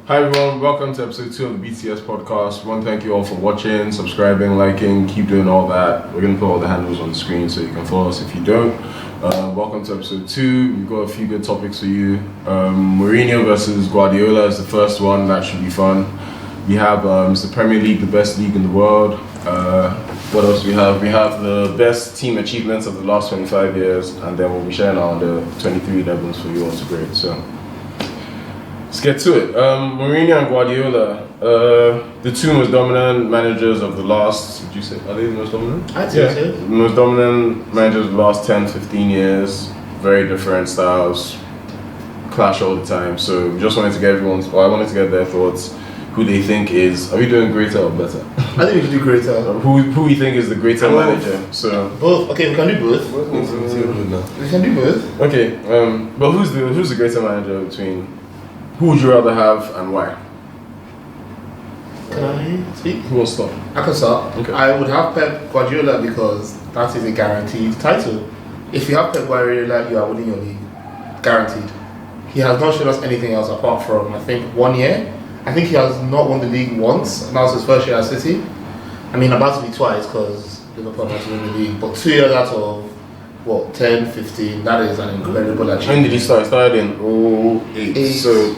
Hi everyone, welcome to episode 2 of the BTTS podcast. We want to thank you all for watching, subscribing, liking, keep doing all that. We're going to put all the handles on the screen so you can follow us if you don't. Welcome to episode 2. We've got a few good topics for you. Mourinho versus Guardiola is the first one. That should be fun. We have it's the Premier League, the best league in the world. What else do we have? We have the best team achievements of the last 25 years, and then we'll be sharing our under 23 levels for you all to grade. So let's get to it. Mourinho and Guardiola, the two most dominant managers of the last, would you say, are they the most dominant? I'd say so. The most dominant managers of the last 10, 15 years. Very different styles, clash all the time. So we just wanted to get I wanted to get their thoughts. Who they think is, are we doing greater or better? I think we should do greater. Who we think is the greater manager? So both. Okay, we can do both. We can do both. Okay, but who's the greater manager between? Who would you rather have and why? Can I speak? Who will start? I can start. Okay. I would have Pep Guardiola because that is a guaranteed title. If you have Pep Guardiola, you are winning your league. Guaranteed. He has not shown us anything else apart from, I think, 1 year. I think he has not won the league once, and that was his first year at City. I mean, about to be twice because Liverpool had to win the league. But 2 years out of, 10, 15, that is an incredible achievement. When did he start? He started in 08. So,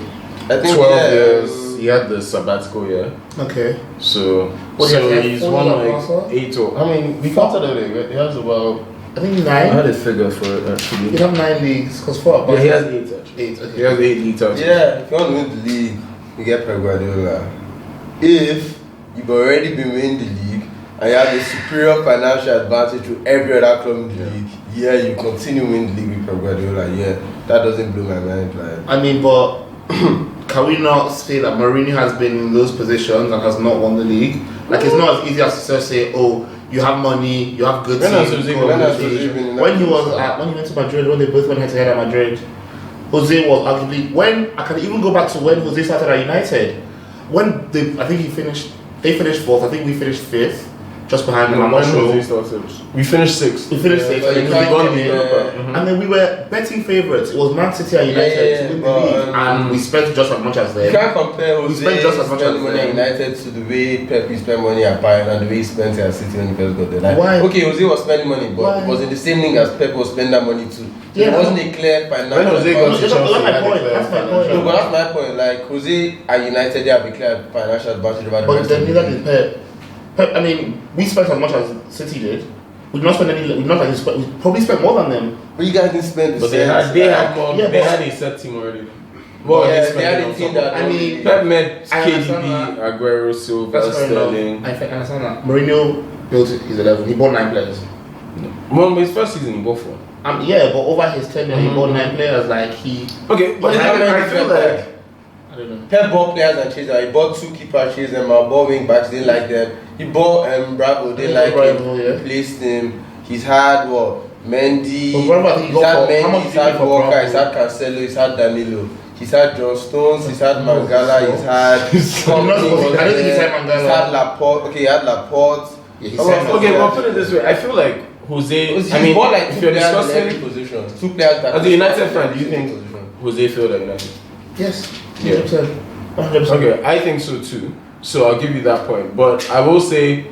I think 12 years. He had the sabbatical year. Okay. So he's won like 8 or... I mean, we counted it. He has about... I think 9. I had a figure for it actually. He have 9 leagues because 4 Yeah, he has 8 actually. 8, okay. He has 8 league titles. Yeah, if you want to win the league, you get Pep Guardiola. If you've already been winning the league and you have a superior financial advantage to every other club in the league, you continue winning the league with Pep Guardiola. That doesn't blow my mind. Like, I mean, but can we not say that Mourinho has been in those positions and has not won the league? Like, it's not as easy as to just say, oh, you have money, you have good teams. When he went to Madrid, when they both went head to head at Madrid, Jose was arguably, when I can even go back to when Jose started at United, when I think they finished 4th, I think we finished 5th, just behind them. I'm not sure. We finished 6th. We finished 6th, and then we were betting favourites. It was Man City and United to win the league, and we spent just as much as them. You can't compare we spent just as much as money at United to the way Pep spent money at Bayern and the way he spent at City when he first got there. Like, why? Okay, Jose was spending money, but it was in the same league as Pep was spending that money too. So it wasn't a clear financial. That's my point. No, but that's my point. Like, Jose at United, they have a clear financial advantage over the but rest then of the neither league. did Pep. I mean, we spent as much as City did. We did not spend any. We probably spent more than them. But you guys didn't spend the But same. they had more. Yeah, they had a set team already. Well, they had a team that. I mean, Pep met KDB, Aguero, Silva, Sterling. I understand that. Mourinho built his 11. He bought 9 players. Well, his first season he bought 4. Yeah, but over his tenure, he bought 9 players. Like he. Okay, but I feel like. I don't know. Pep bought players and chased them. He bought 2 keepers, chased them. Bought wing backs, didn't like them. He bought Bravo, didn't like him. Replaced him. He's had Mendy. He's had Walker. He's had Cancelo. He's had Danilo. He's had John Stones. He's had Mangala. He's had. I don't think he's had Mangala. He's had Laporte. Okay, he had Laporte. Okay, but put it this way. I feel like Jose. I mean, bought like if you're discussing positions, 2 players. As a United fan, do you think Jose failed at United? Yes. 100%. 100%. Okay, I think so too. So I'll give you that point. But I will say,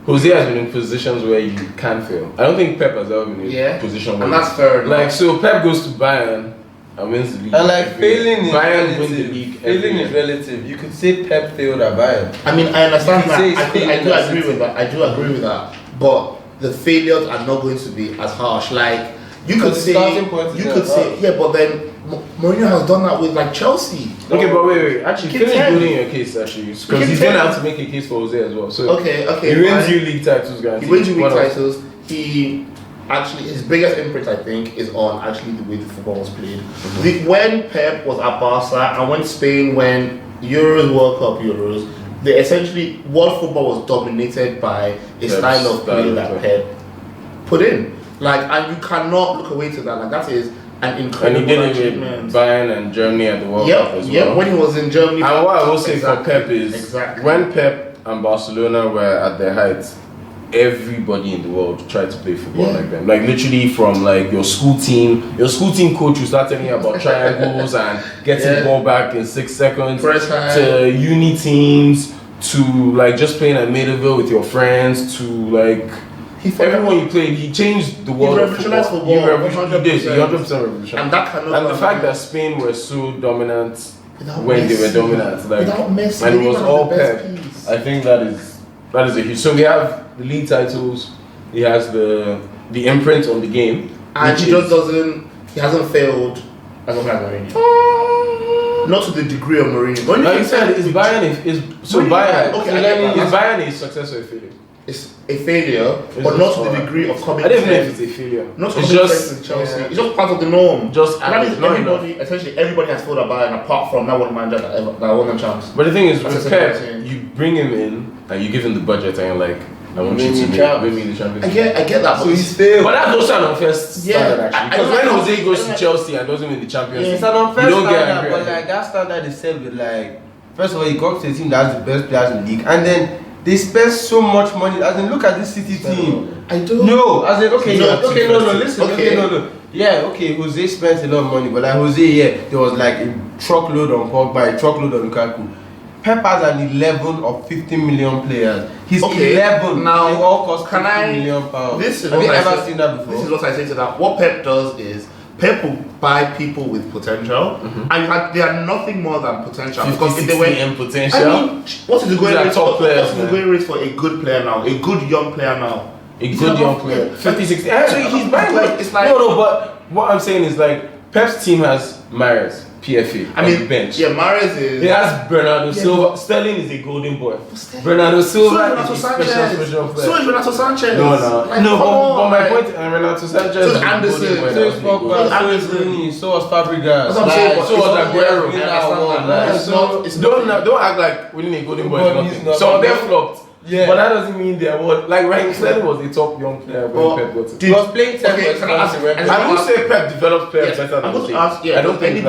Jose has been in positions where you can fail. I don't think Pep has ever been in a position where. And that's fair enough. Like, so Pep goes to Bayern and wins the league. And like failing is Bayern wins the relative. league. Failing is relative. You could say Pep failed at Bayern. I mean, I understand that. I do City. agree with that. But the failures are not going to be as harsh. Like you could say, but then Mourinho has done that with like Chelsea. Okay, but wait. Actually, finish building your case actually, because he's gonna have to make a case for Jose as well. So okay. He wins you league titles, guys. He wins you league titles. He actually his biggest imprint, I think, is on actually the way the football was played. When Pep was at Barca and when Spain won Euros, World Cup Euros, they essentially world football was dominated by a style of play that Pep put in. Like, and you cannot look away to that. Like, that is an incredible achievement. And he did it with Bayern and Germany at the World Cup as well. Yeah, when he was in Germany. And what I will say for Pep is, when Pep and Barcelona were at their height, everybody in the world tried to play football like them. Like literally from like your school team coach will start telling you about triangles and getting the ball back in 6 seconds, to uni teams, to like just playing at Maidaville with your friends, to like everyone you played. He changed the world. He revolutionized football. He did. 100% revolution. And that and the fact that Spain were so dominant when they were dominant, like, Messi, and it was all Pep. I think that is a huge. So we have the league titles. He has the imprint on the game, and he just doesn't. He hasn't failed as a player. Not to the degree of Mourinho. Like you said, is Bayern a success or a failure? It's a failure, but not to the degree of coming. I don't know if it's a failure. Not to just Chelsea. It's just part of the norm. Essentially everybody has failed at Bayern apart from that one manager that won the chance. But the thing is, with Pep, you bring him in and you give him the budget and you're like, I want you to win me the Champions League. I get that. So he's failed. But that's also an unfair standard actually. Because when Jose goes to Chelsea and doesn't win the Champions League, it's an unfair standard. But like that standard is set with like, first of all, he got to a team that has the best players in the league, and then they spend so much money. As in, look at this City team. I do. No, as in, listen. Yeah, okay, Jose spent a lot of money, but like Jose, there was like a truckload on Pogba, a truckload on Lukaku. Pep has an 11 of 15 million players. He's 11. Now, they all cost 50 million pounds. Have you ever seen that before? This is what I say to that. What Pep does is, Pep will buy people with potential, and they are nothing more than potential. Because if they were in potential, I mean, what is the going rate? Top players, what's the going rate for a good player now? A good young player now? A good young player, 50, 60. Actually, he's buying like it's like no. But what I'm saying is like Pep's team has Mahrez, PFA. I mean, bench. Yeah, Mahrez is. He has Bernardo Silva. Sterling is a golden boy. Bernardo Silva is a special player. So is Renato Sanchez. But my point, Renato Sanchez. So is Anderson. So is Pogba. So is Rooney. So was Fabregas. So was Aguero. Don't act like winning a golden boy is nothing. So they flopped. Yeah. But that doesn't mean they are what. Like Ryan Sterling was the top young player when Pep got it. He was playing 10 I would say Pep develops players better than Jose. I don't think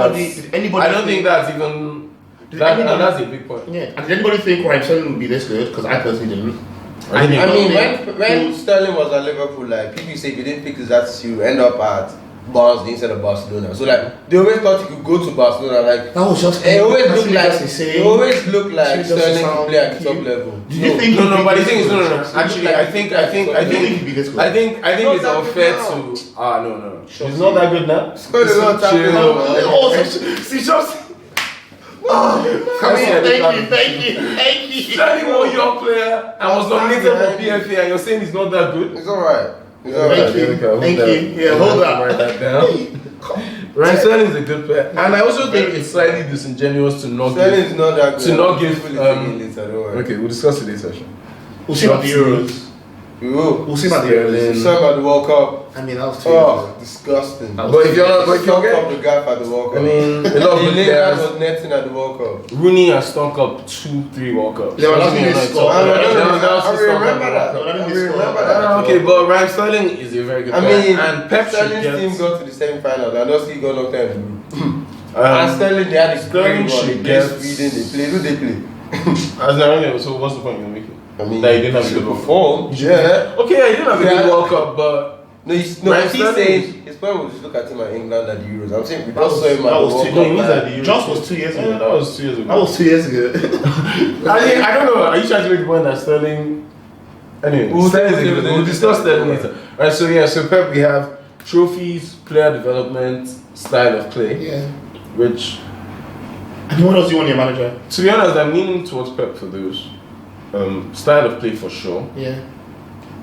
that's even. That's a big point. Yeah. And did anybody think Ryan Sterling would be this good? Because I personally didn't. I mean, when Sterling was at Liverpool, like people say if you didn't pick his attitude, you end up at Barnsley instead of Barcelona. So like they always thought he could go to Barcelona. Like that was just. It always looked like Sterling could play at the top level. No. But the thing is, no. Actually, I think it's unfair to. No. He's not that good now. Thank you. Sterling was a young player and was nominated for PFA, and you're saying he's not that good? It's alright. Thank you. Yeah, hold that. Write that down. Ryan Sterling is a good player, and I also think it's slightly disingenuous to not give. Okay, we'll discuss today's session. We'll see about the Euros. We'll see about the Euros. We'll see about the World Cup. I mean, that was too disgusting. But if you're the guy at the World Cup. I mean, a lot of good players was netting at the World Cup. Rooney has stunk up 2-3 World Cups. I remember that. Okay, but Ryan Sterling is a very good player. And Pep Sterling's team got to the semi-final and also he got knocked out. And Sterling, they had a great one. They play. So what's the point you're making? I mean, that he didn't have a good perform. Yeah. Okay, he didn't have a good World Cup, but he's saying his point was just look at him at England at the Euros. I'm saying we just saw him at the World Cup. Just was 2 years ago. That was 2 years ago. I don't know. Are you trying to make the point that Sterling? Anyway, we'll discuss Sterling later. Alright, so Pep, we have trophies, player development, style of play. Yeah. Which. And what else do you want your manager? To be honest, I'm leaning towards Pep for those. Style of play for sure. Yeah.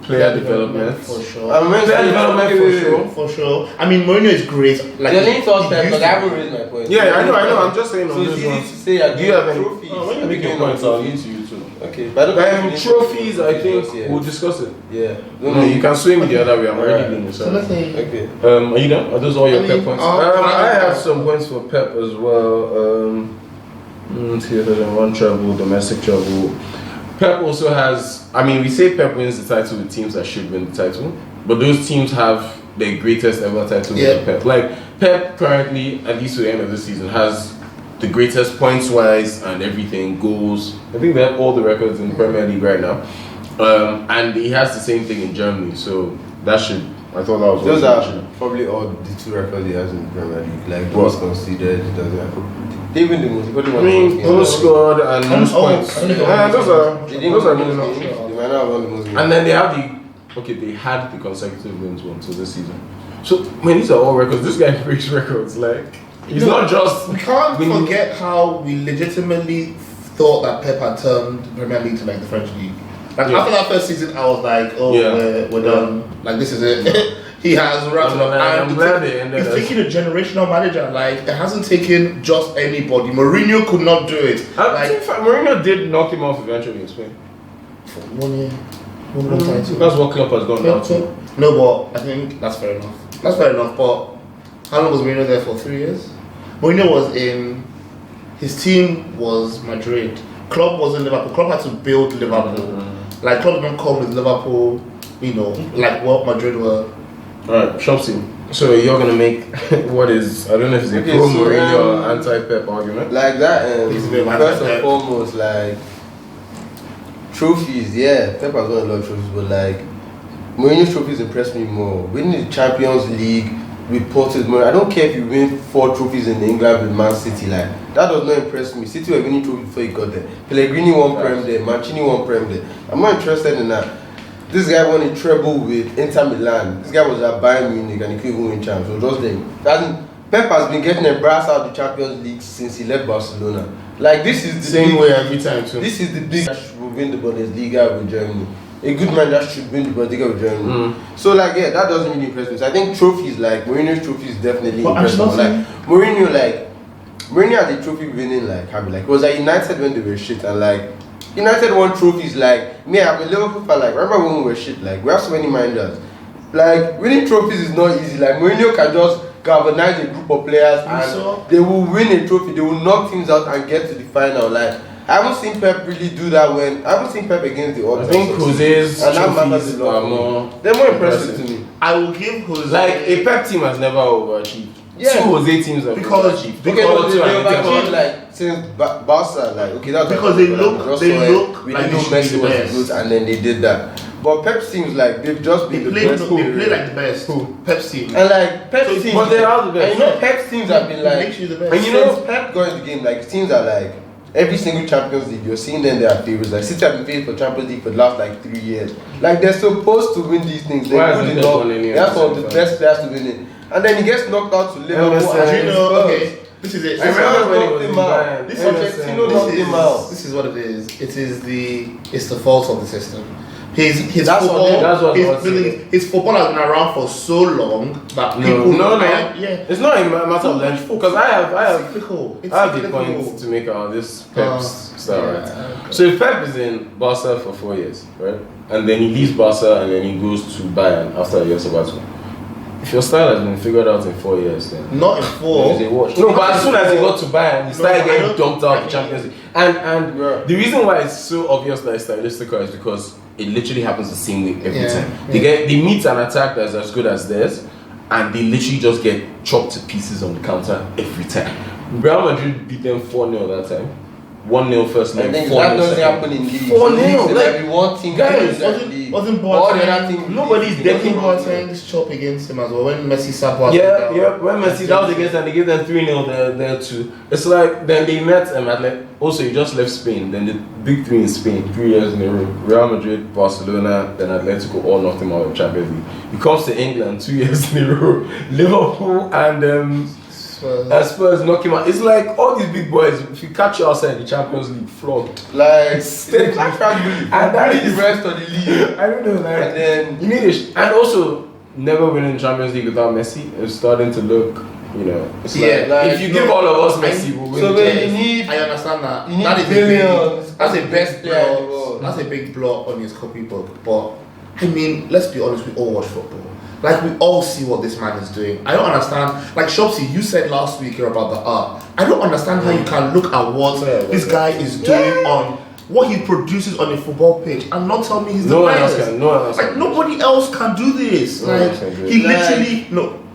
Player development for sure. Player development for sure. I mean, Mourinho is great. Like, you're leaning towards Pep, but I haven't raised my point. Yeah, I know. I'm just saying. So it's easy to say. Do you have any trophies? When you make your points, I'll lean to you too. Okay, but trophies, I think we'll discuss it. Yeah. No, you can swing me the other way. I'm already leaning. So okay. Are you done? Are those all your Pep points? I have some points for Pep as well. One travel, domestic travel. Pep also has, we say Pep wins the title with teams that should win the title, but those teams have their greatest ever title with Pep. Like, Pep currently, at least to the end of the season, has the greatest points-wise and everything, goals. I think they have all the records in the Premier League right now. And he has the same thing in Germany, so that should. I thought that was. Those are probably all the 2 records he has in the Premier League. Like goals conceded, he doesn't have. Even the most. I mean, goals scored and most points. Those are really not. They might not have won the most games. And then they have they had the consecutive wins one so this season. So when these are all records, this guy breaks records. Like he's not just. We can't forget how we legitimately thought that Pep had turned the Premier League to like the French league. Like after that first season, I was like, we're done. Like this is it. He has wrapped up. I'm glad they ended. He's taking a generational manager. Like it hasn't taken just anybody. Mourinho could not do it. Mourinho did knock him off eventually in Spain. For 1 year, one title. That's what Klopp has gone down to. No, but I think that's fair enough. That's fair enough. But how long was Mourinho there for? 3 years. Mourinho was in. His team was Madrid. Klopp was in Liverpool. Klopp had to build Liverpool. Like Klopp didn't come with Liverpool, like what Madrid were. Alright, Shopsy. So you're gonna make what is, I don't know if it's a pro Mourinho or anti-Pep argument? Like that, first and foremost, like trophies, Pep has won a lot of trophies, but like Mourinho's trophies impressed me more. Winning the Champions League with Portsmouth, I don't care if you win 4 trophies in England with Man City, like that does not impress me. City were winning trophies before he got there. Pellegrini won Prem there, Mancini won Prem there. I'm not interested in that. This guy won a treble with Inter Milan. This guy was at Bayern Munich and he couldn't even win champs. So just them. Pep has been getting embarrassed out of the Champions League since he left Barcelona. Like this is the same way every time too. This is the big that should win the Bundesliga with Germany. A good man that should win the Bundesliga with Germany. So like that doesn't really impress me. So I think trophies like Mourinho's trophies definitely impress me. Like Mourinho had a trophy winning like habit. Like it was at United when they were shit and like United won trophies. Like me, I'm a Liverpool fan. Like remember when we were shit? Like we have so many minders. Like winning trophies is not easy. Like Mourinho can just galvanize a group of players and they will win a trophy. They will knock teams out and get to the final. Like I haven't seen Pep really do that I haven't seen Pep against the odds. I think Jose's trophies are more. They're more impressive to me. I will give Jose. Like a Pep team has never overachieved. Yeah. 2 Jose teams have overachieved. Because they overachieved like since Barca. Like okay, that's because they look we didn't know Messi was good, and then they did that. But Pep's teams like they've just been the best. They play like the best. Pep's team. And like Pep's teams, but they are the best. And you know Pep's teams have been like. Makes you the best. And you know Pep got in the game like teams are like every single Champions League you're seeing them they are favorites. Like City have been favored for Champions League for the last like 3 years. Like they're supposed to win these things. They're good enough. They're some of the best players to win it. And then he gets knocked out to Liverpool. Okay. This is it. I remember when he was in Bayern. This is what it is. It's the fault of the system. His football has been around for so long that people it's not a matter of length because I have the point to make on this Pep's style, right? Okay. So if Pep is in Barca for 4 years, right, and then he leaves Barca and then he goes to Bayern after a year sabbatical. If your style has been figured out in 4 years, then not in 4. No, but as soon as he got to Bayern, he started getting dumped out of the Champions League. And the reason why it's so obvious that it's stylistical is because it literally happens the same way every time. They meet an attack that's as good as theirs, and they literally just get chopped to pieces on the counter every time. Real Madrid beat them 4-0 that time. 1-0 first leg. That doesn't happen in leagues. 4-0. Like one team guys, wasn't Boateng. Nobody's decking Boateng's chop against him as well when Messi sat Boateng. Yeah. When Messi that was against them, they gave them 3-0 there too. It's like then they met also you just left Spain. Then the big 3 in Spain 3 years in a row. Real Madrid, Barcelona, then Atletico all knocked him out of Champions League. He comes to England 2 years in a row. Liverpool and Spurs knock him out. It's like all these big boys. If you catch you outside the Champions League, flogged. Like and that is the rest of the league. I don't know. Like and then you need and also never winning Champions League without Messi. It's starting to look. It's like if you give all of us Messi, we'll win. So when you need, I understand that. You need that is billions. That's a best player. That's a big block on his copybook. But I mean, let's be honest. We all watch football. Like we all see what this man is doing. I don't understand. Like Shopsy, you said last week here about the art. I don't understand how you can look at what this guy is doing on what he produces on a football pitch and not tell me he's the best. No one else like nobody else can do this. He literally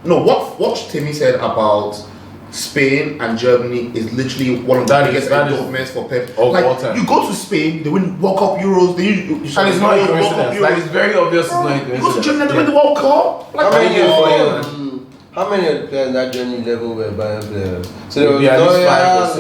watch Timmy said about Spain and Germany is literally one of the biggest endorsements for Pep. Like, you go to Spain, they win World Cup Euros, and it's not a coincidence. Like, it's very obvious it's not a coincidence. You go to Germany, they win the World Cup. Like, how many of the players at that Germany level were Bayern players? So there was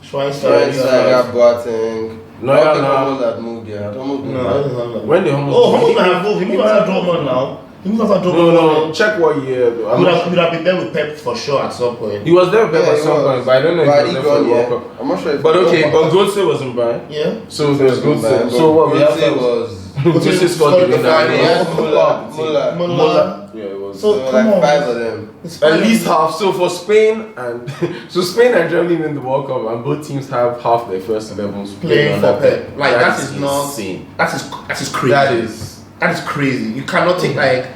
Schweinsteiger, Boateng. Hummels had moved there. When did Hummels? Hummels might have moved. He moved out of Dortmund now. No, check what year though. He would have been there with Pep for sure at some point. He was there with Pep at some point, but I don't know if he was there for the World Cup. I'm not sure. But okay, but Götze was in Bayern. Yeah. So there's Götze. So what? Götze was. Götze scored the winner. Muller. Yeah, it was. So like 5 of them. At least half. So for Spain and Spain and Germany win the World Cup, and both teams have half their first 11s playing for Pep. Like that is not insane. That is crazy. That is crazy. You cannot take like.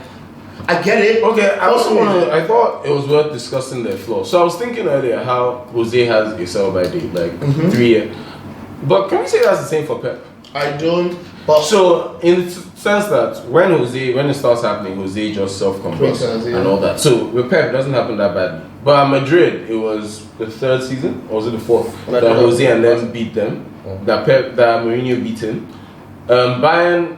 I get it. Okay, I thought it was worth discussing their flaws. So I was thinking earlier how Jose has a sell by date, like 3 years. But can we say that's the same for Pep? I don't. But so in the sense that when it starts happening, Jose just self-composts and all that. So with Pep, it doesn't happen that badly. But at Madrid, it was the 3rd season, or was it the 4th? That Jose and them beat them. That Mourinho beat him. Bayern,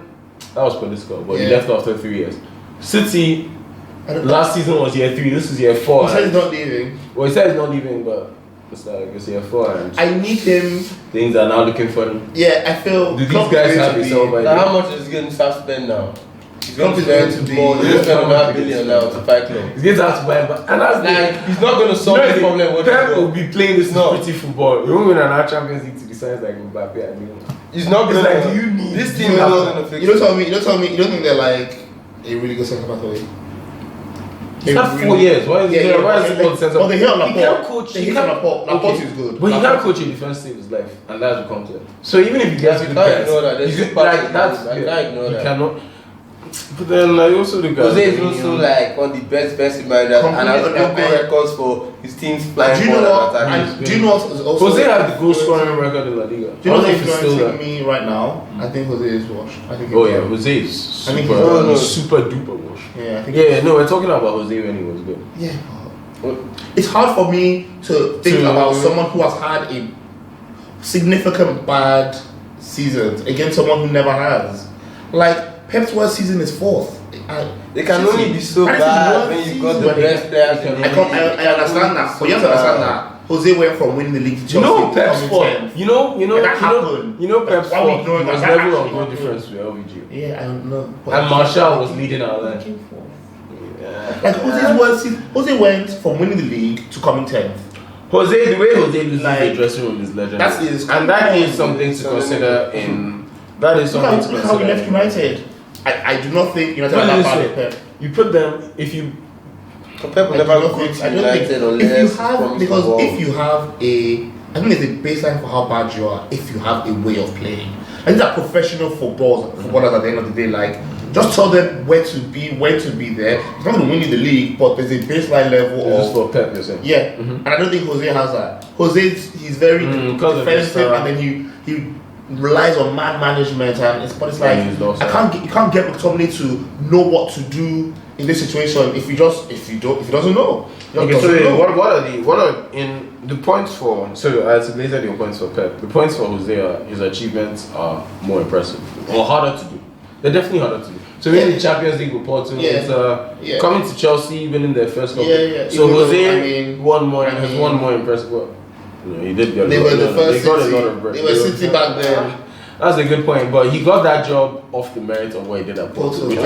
that was political, but he left after 3 years. City, last season was year 3, this is year 4. He said he's not leaving. Well, he said he's not leaving, but it's like it's year 4 and I need him. Things are now looking funny. Yeah, I feel. Do these guys have a sell by how much is he going to start spend now? He's going to spend more. He's going to spend $1 billion now to fight club. He's going to have to buy, and that's like he's not going to solve the problem. Pep will be playing this pretty football. He won't win an Champions League to the size like Mbappe. I mean, he's not going to. You need this team is not going to fix. You don't tell me. You don't think they're like a really good centre back away? He's had 4 years. Why is he called centre back? They hit on Laporte. He can't coach. They hit on Laporte. Laporte is good. But he can't coach a defense team in his life, and that's become clear. So even if he gets good guys, you cannot. But then I also look at Jose is also like one of the best defensive managers and has broken records for his teams flying forward and attacking. Do you know what is also Jose has the goal scoring record in La Liga. Do you know what influencing me right now? I think Jose is washed. I think Jose is super duper washed. Yeah, I think we're talking about Jose when he was good. Yeah. It's hard for me to think about someone who has had a significant bad season against someone who never has. Like Pep's worst season is 4th. They can only be so bad when you've got the best players. I understand that, but you have to understand that Jose went from winning the league to Chelsea. You know Pep's fault. You know Pep's fault. There was level of goal difference with LVG. Yeah, I don't know. And Martial was leading our line. Like Jose's worst season, Jose went from winning the league to coming 10th. The way Jose loses the dressing room is legendary. That is something to consider in. That is something to consider. How we left United. I do not think United are that bad at Pep. You put them if you. Pep will never go to United unless if you have a, I think there's a baseline for how bad you are if you have a way of playing. I think that professional footballers at the end of the day, like just tell them where to be there. It's not going to win you the league, but there's a baseline level of for Pep, you're saying. Yeah, and I don't think Jose has that. He's very defensive, and then he relies on man management, and it's like you can't get McTominay to know what to do in this situation if he doesn't know. Okay, so what are in the points for? So I articulated your points for Pep. The points for Jose are his achievements are more impressive or harder to do. They're definitely harder to do. So winning the Champions League with Porto, it's coming to Chelsea, winning their first cup. So Jose won more impressive. Well, he did get. They were the first City. They were City back then. That's a good point, but he got that job off the merit of what he did at Porto. When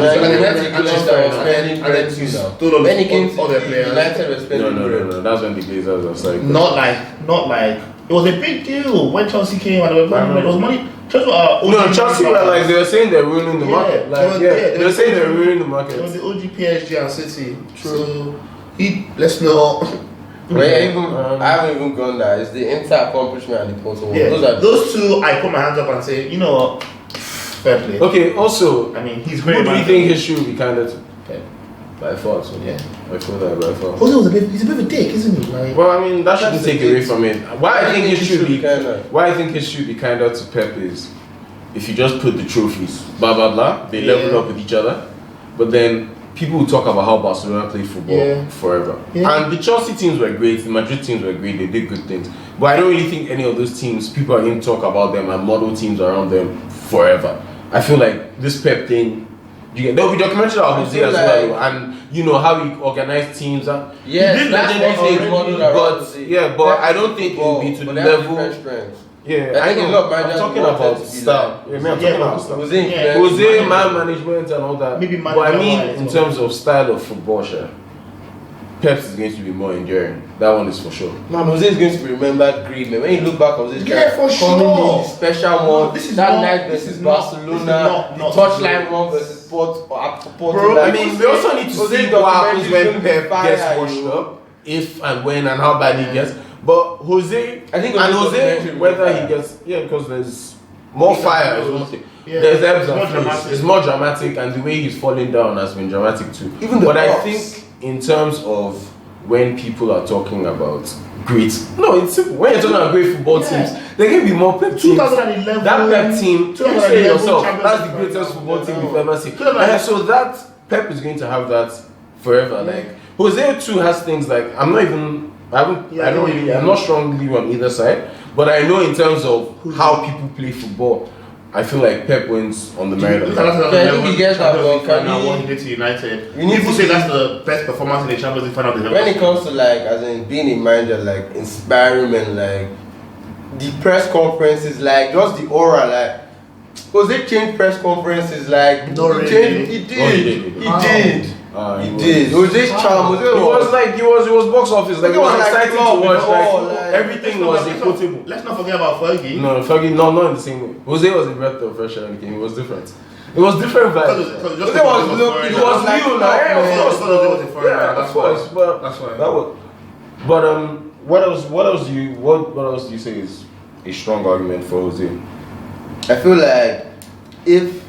he came to United was spending. No. That's when the Glazers was like. Not like. It was a big deal when Chelsea came and it was money. Chelsea were like they were saying they're ruining the market. They were saying they're ruining the market. It was the OG PSG and City. True. So let's know. I haven't even gone there. It's the entire accomplishment and the Porto. Yeah. Those two, I put my hands up and say, you know what, fair play. Okay. Also, I mean, he's great. Who do you think history will be kinder to? Pep. By far, so yeah. I feel that by far. Jose he's a bit of a dick, isn't he? Like, well, I mean, that shouldn't take away from it. Why I think history would be kinder. Why I think history would be kinder to Pep is if you just put the trophies, blah blah blah, they level up with each other, but then people will talk about how Barcelona played football forever. And the Chelsea teams were great, the Madrid teams were great, they did good things. But I don't really think any of those teams, people are going to talk about them and model teams around them forever. I feel like this Pep thing, there'll be documentaries about Jose as well, and you know how he organized teams. He did legendary things, but I don't think it will be to the level. Yeah, I think I'm talking about style. I'm talking about style. Jose, man management and all that. But I mean, in terms of style of football, Pep's is going to be more enduring. That one is for sure. Man, Jose is going to be remembered greatly. When you look back on this, for sure. Special one. This is that night versus Barcelona, touchline one versus Porto. I mean, we also need to see what happens when Pep gets washed up, if and when and how bad he gets. But Jose, whether he gets, because there's more fire is one thing. There's ebbs and flows. It's more dramatic, and the way he's falling down has been dramatic too. But I think in terms of when people are talking about great, it's simple. When you're talking about great football teams, there can be more Pep teams. 2011, that Pep team, you say yourself, that's the greatest football team we've ever seen. And so that Pep is going to have that forever. Like Jose too has things like I'm not strongly on either side, but I know in terms of how people play football, I feel like Pep wins on the merit of that. I think he gets that what he did to United. People say that's the best performance in the Champions League final. When it comes to being a manager, inspiring men, the press conferences, just the aura, Jose changed press conferences, he did. He did. Jose's charm. He was box office. It was exciting to watch. Everything was equitable. Let's not forget about Fergie. No, Fergie, not in the same way. Jose was a breath of fresh air. It was different. It was different vibes. It was new. That's why. That was. But what else do you say is a strong argument for Jose? I feel like if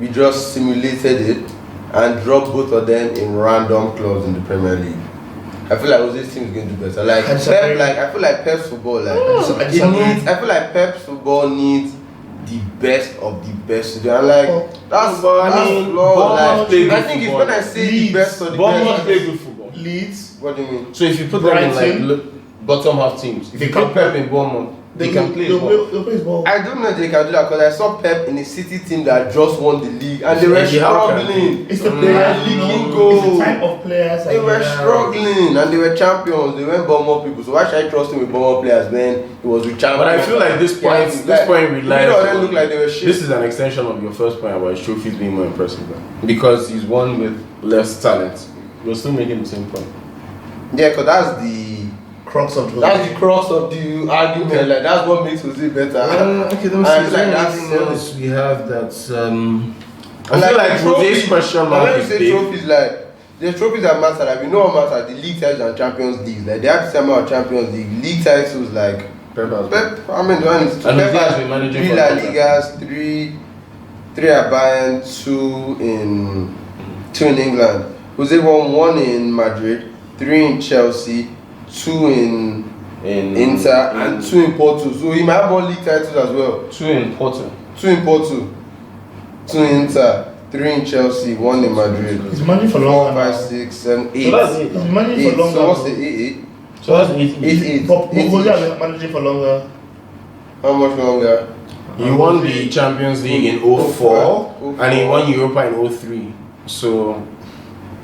we just simulated it and drop both of them in random clubs in the Premier League, I feel like Jose's team is going to do better. I feel like Pep's football, I feel like Pep's football needs the best of the best. And I think it's when I say the best of the best. Play good football. Leeds. What do you mean? So if you put them in bottom half teams, if you put Pep in Bournemouth, they can play ball. I don't know if they can do that because I saw Pep in a City team that just won the league and they were struggling. It's the players, leaking goals. It's the type of players. They were struggling and they were champions. They weren't Bournemouth people. So why should I trust him with Bournemouth players when he was with champions? But I feel like this point relies. Look like they were shit. This is an extension of your first point about his trophies being more impressive, because he's won with less talent. You're still making the same point. Yeah, because that's the crux of the argument. That's what makes Jose better. Okay, let me see. Anything else we have that's I feel like Jose's question mark is big. Trophies, there's trophies that matter. We know what matters. The league titles and Champions League. They have the same amount of Champions League. League titles Pep has been managing for La Ligas, three at Bayern, two in England. Jose won one in Madrid, 3 in Chelsea, 2 in Inter, and 2 in Porto. So he might have more league titles as well. 2 in Porto. 2 in Porto. 2 in Inter, 3 in Chelsea, 1 in Madrid. He's managing for longer. 4, 5, 6, 7, 8. So that's it. He's managing for longer. So what's the 8? So that's 8. But Jose has been managing for longer. How much longer? He won the Champions League in 04 and he won Europa in 03. So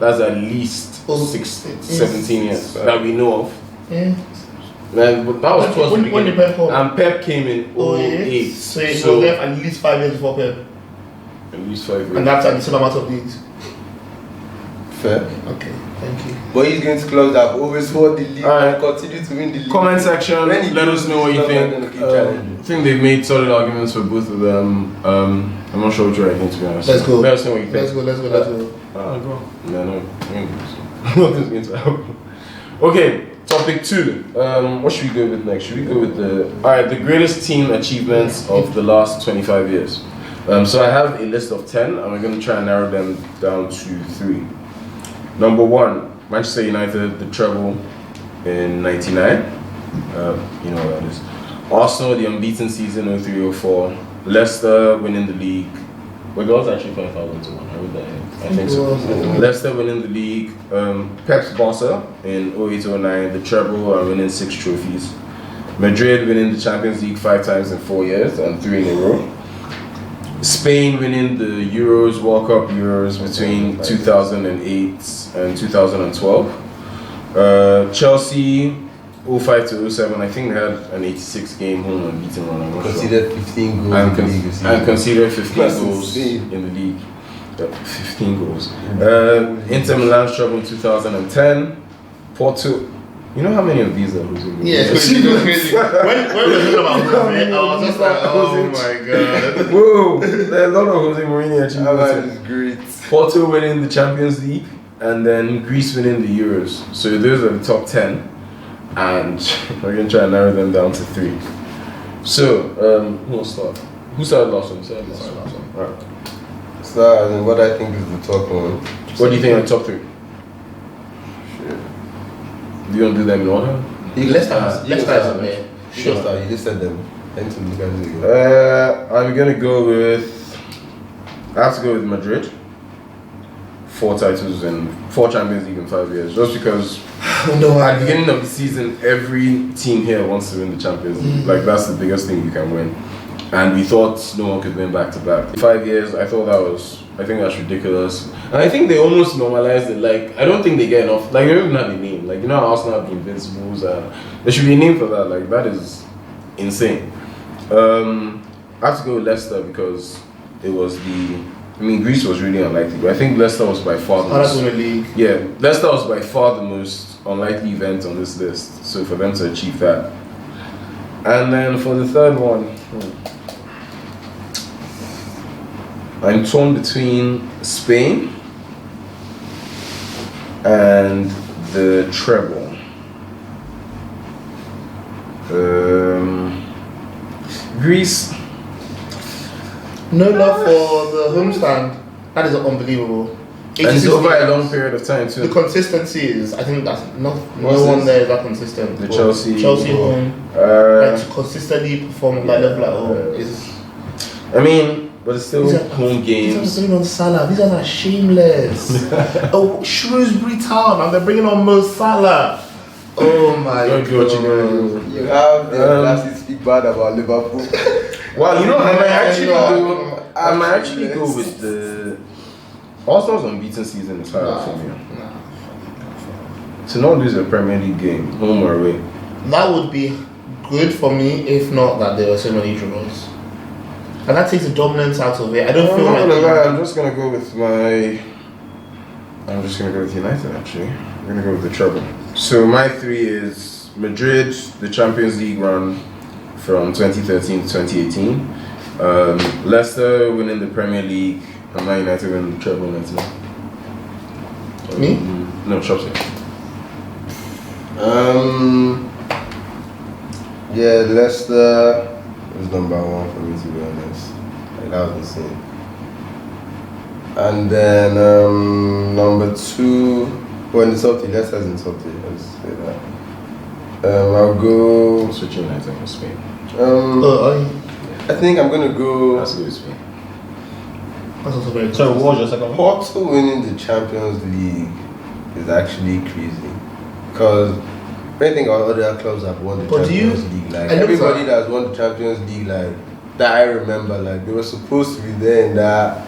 that's at least 17 years that we know of. Yeah. That was when the Pep came. And Pep came in 08. So he was there at least 5 years before Pep. At least 5 years. And that's at the same amount of leagues. Fair. Okay, thank you. But he's going to close that. Always won the league and continue to win the league. Comment section, let us know what you think. I think they've made solid arguments for both of them. I'm not sure what you're writing, to be honest. Let's go. Let us know what you think. Let's go. Go. No. Nothing's going to happen. Okay, topic 2. What should we go with next? Should we go with the greatest team achievements of the last 25 years? So I have a list of 10, and we're going to try and narrow them down to 3. Number 1, Manchester United, the treble in '99. You know what that is. Arsenal, the unbeaten season 03-04. Leicester winning the league But it was actually 5,000 to 1. I read that. I think so. Leicester winning the league. Pep's Barca in 08-09, the treble and winning 6 trophies. Madrid winning the Champions League 5 times in 4 years and 3 in a row. Spain winning the Euros, World Cup Euros between 2008 and 2012. Chelsea 05-07, I think they had an 86 game home unbeaten run. Conceded 15 goals and conceded 15 goals in the league. 15 goals. Inter Milan's trouble in 2010. Porto. You know how many of these are Jose Mourinho? Yeah, it's crazy. When we were talking about Jose, I was just like, oh my god. Whoa, there are a lot of Jose Mourinho actually. That is great. Porto winning the Champions League and then Greece winning the Euros. So those are the top 10. And we're going to try and narrow them down to 3. So, who will start? Who started last one? Alright. So, what I think is the top one. What do you think are the top 3? Do you want to do them in order? Leicester is there. Sure. You just said them. I'm going to go with... I have to go with Madrid. 4 titles and 4 Champions League in 5 years. Just because at the beginning of the season, every team here wants to win the Champions League. Like, that's the biggest thing you can win. And we thought no one could win back to back. 5 years, I think that's ridiculous. And I think they almost normalized it. Like, I don't think they get enough. Like, they don't even have a name. Like, you know how Arsenal have the Invincibles? There should be a name for that. Like, that is insane. I have to go with Leicester because it was Greece was really unlikely, but I think Leicester was by far the most. Yeah, Leicester was by far the most unlikely event on this list. So for them to achieve that, and then for the third one, I'm torn between Spain and the treble. Greece. No love for the homestand. That is unbelievable. And it's over a long period of time too. The consistency is, I think that's no one there is that consistent. The Chelsea home, like to consistently perform at that level at home is. I mean, but it's still home games. These are bringing on Salah. These are shameless. Oh, Shrewsbury Town, and they're bringing on Mo Salah. Oh my god! You have the audacity to speak bad about Liverpool. Well, you know, I might actually go with the Arsenal's unbeaten season is hard for me. To not lose a Premier League game, home or away. That would be good for me if not that there were so many draws. And that takes the dominance out of it. I don't feel like I'm just gonna go with United actually. I'm gonna go with the treble. So my 3 is Madrid, the Champions League run from 2013 to 2018. Leicester winning the Premier League, and Man United winning the treble in 99. Me? No, Chelsea. Yeah, Leicester was number 1 for me, to be honest. Like, that was insane. And then number 2, when it's up to Leicester's in top 3, let's say that. I'll go switching United for Spain. I think I'm gonna go. That's good, Spain. That's also very. So, what was your second one? Porto winning the Champions League is actually crazy, because when you think about other clubs that have won the Champions League, like everybody that's won the Champions League, like that I remember, like they were supposed to be there in that,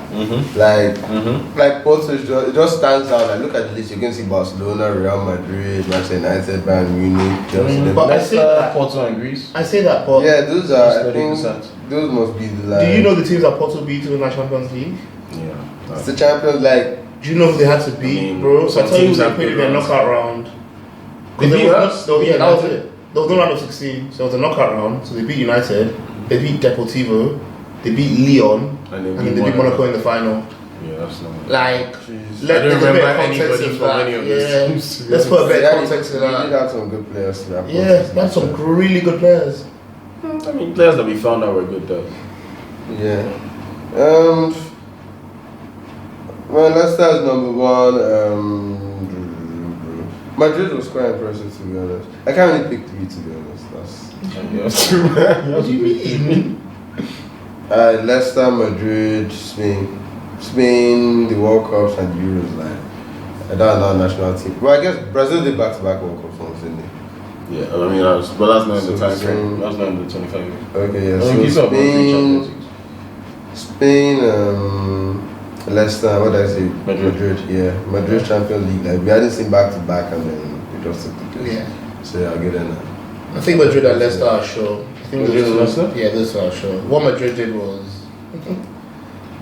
like Porto it just stands out. Like look at the list, you can see Barcelona, Real Madrid, Manchester United, Bayern Munich, Chelsea. But I say that Porto and Greece. I say that, but yeah, those are. I 30%. think those must be the. Like, do you know the teams that Porto beat to win that Champions League? Yeah, it's the Champions. Like, do you know who they had to beat, bro? So I tell you, they played in a knockout round. They beat us. Yeah, that was it. There was no round of 16, so it was a knockout round. So they beat United, they beat Deportivo, they beat Leon, and then they beat Monaco in the final. Yeah, that's not like. I don't remember anybody from any of those teams. Let's put a bit of context to that. You did have some good players. Yeah, they had some really good players. I mean, players that we found out were good though. Yeah. Well, Leicester's number 1. Madrid was quite impressive, to be honest. I can't really pick 3, to be honest. That's true. What do you mean? Leicester, Madrid, Spain, the World Cups and the Euros. Like, I don't know national team. Well, I guess Brazil did back-to-back World Cups once, didn't they? Yeah, I mean, that's not in the time frame. That's not in the 25 years. Okay, yeah. I mean, So Spain, Leicester, what did I say? Madrid. Yeah, Madrid Champions League. Like, we hadn't seen back-to-back and then we just took the place. Yeah. So yeah, I'll get in there. I think Madrid and Leicester are sure. I think Madrid and Leicester? Yeah, those are sure. What Madrid did was...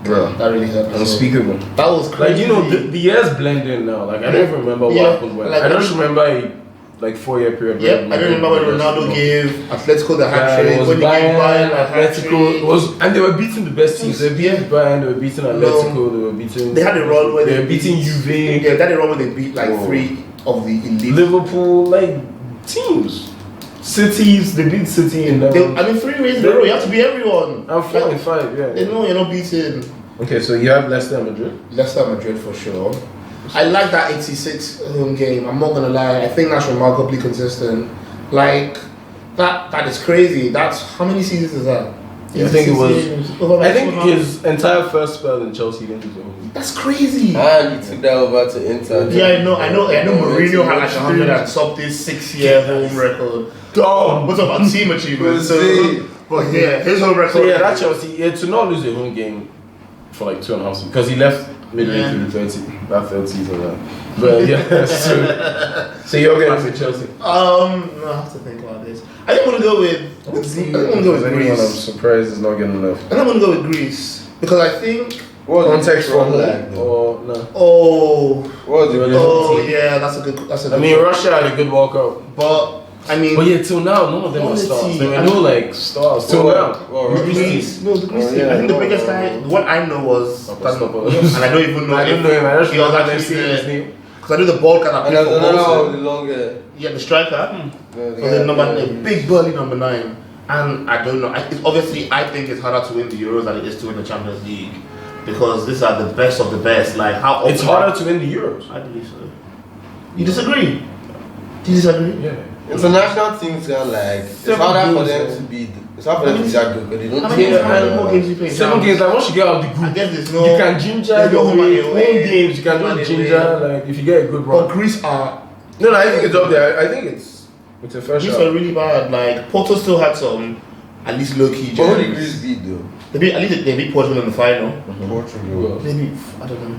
Bro, that really hurt me. unspeakable. That was crazy. Like, the years blend in now. Like, I don't even remember what happened when. Like, I don't remember a 4-year period. Yep, I don't remember when Ronaldo gave Atletico the hat-trick. When he gave Bayern Atletico. And they were beating the best teams. They beat Bayern, they were beating Atletico, they were beating... They had a run where they were beating Juve. Yeah, they had a run where they beat like 3 of the elite. Liverpool, like, teams. Cities, they beat City in that. 3 ways in a row. You have to beat everyone. I'm 4 and 5, yeah. They know you're not beating. Okay, so you have Leicester and Madrid? Leicester and Madrid for sure. I like that 86 home game. I'm not gonna lie. I think that's remarkably consistent. Like that is crazy. That's how many seasons is that? Yeah, I think it was. I think his entire first spell in Chelsea didn't do the home. That's crazy. And he took that over to Inter. Yeah, I know. Mourinho had like 100 and something 6-year home record. Dumb. What's about team achievements? But yeah, his home record. So yeah, that Chelsea to not lose a home game for like 2.5 seasons because he left midway through the that third season. But yeah, so you're going to Chelsea? No, I have to think about this. I think I'm gonna go with. Greece. I'm surprised it's not getting enough. I think I'm gonna go with Greece because I think. What context from that? Or no? Yeah, that's a good. I mean, Russia had a good World Cup, but yeah, till now, none of them are stars. There were no like stars till now. The Greece team. I think the biggest guy. What I know was, and I don't even know. I don't know him. I just he was actually his name. Because I know the ball kind of played for the longer. Yeah, the striker. The big burly number 9. And I don't know. Obviously, I think it's harder to win the Euros than it is to win the Champions League because these are the best of the best. Like how it's harder to win the Euros. I believe so. You disagree? Do you disagree? Yeah. International teams are like it's harder for them to be. It's hard for them to be that good, but they don't. How many more games you play? 7 games. Like once you get out of the group, I guess there's you can ginger your home games. You can just ginger. Like if you get a good run. But Greece are. No, I think it's up there. I think it's a fair shot. Greece are really bad. Like Porto still had some, at least low key. But who did Greece beat though? They beat Portugal in the final. Portugal. Maybe I don't know.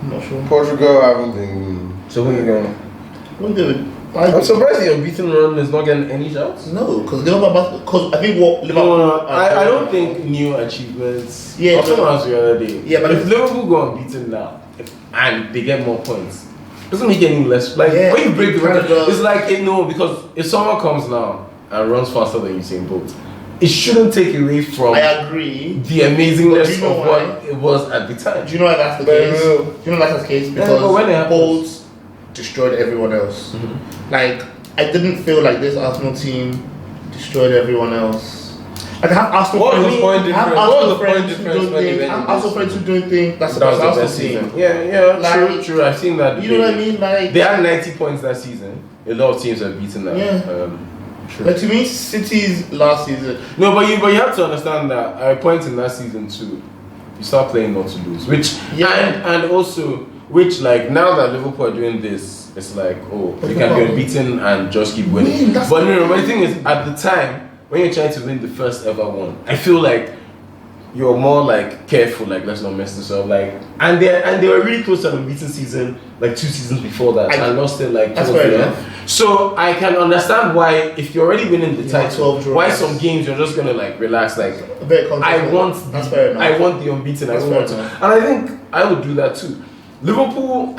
I'm not sure. Portugal haven't been. So who are you going? I'm surprised the unbeaten run is not getting any shots. No, because Liverpool. Because I think what Liverpool. No, I don't think new achievements. Yeah, I was going to ask you the other day. Yeah, but if Liverpool go unbeaten now and they get more points, it doesn't make any less. Like when you break the record, it's like because if someone comes now and runs faster than Usain Bolt, it shouldn't take away from. I agree. The amazingness of what it was at the time. Do you know why that's the case? Do you know why that's the case? Because Bolt destroyed everyone else. Like I didn't feel like this Arsenal team destroyed everyone else. Like I have Arsenal friends who don't think that's the best Arsenal team. Yeah, like, true. I've seen that. You know what I mean? Like they had 90 points that season. A lot of teams have beaten that. Yeah. Like to me, City's last season. No, but you have to understand that at a point in that season too, you start playing not to lose. And also which like now that Liverpool are doing this, it's like you can be unbeaten and just keep winning. But no, the thing is at the time when you're trying to win the first ever one, I feel like you're more like careful, like let's not mess this up. Like and they were really close to an unbeaten season like 2 seasons before that and lost it like that's fair enough. So I can understand why if you're already winning the title, why some games you're just gonna like relax like I want the unbeaten. And I think I would do that too. Liverpool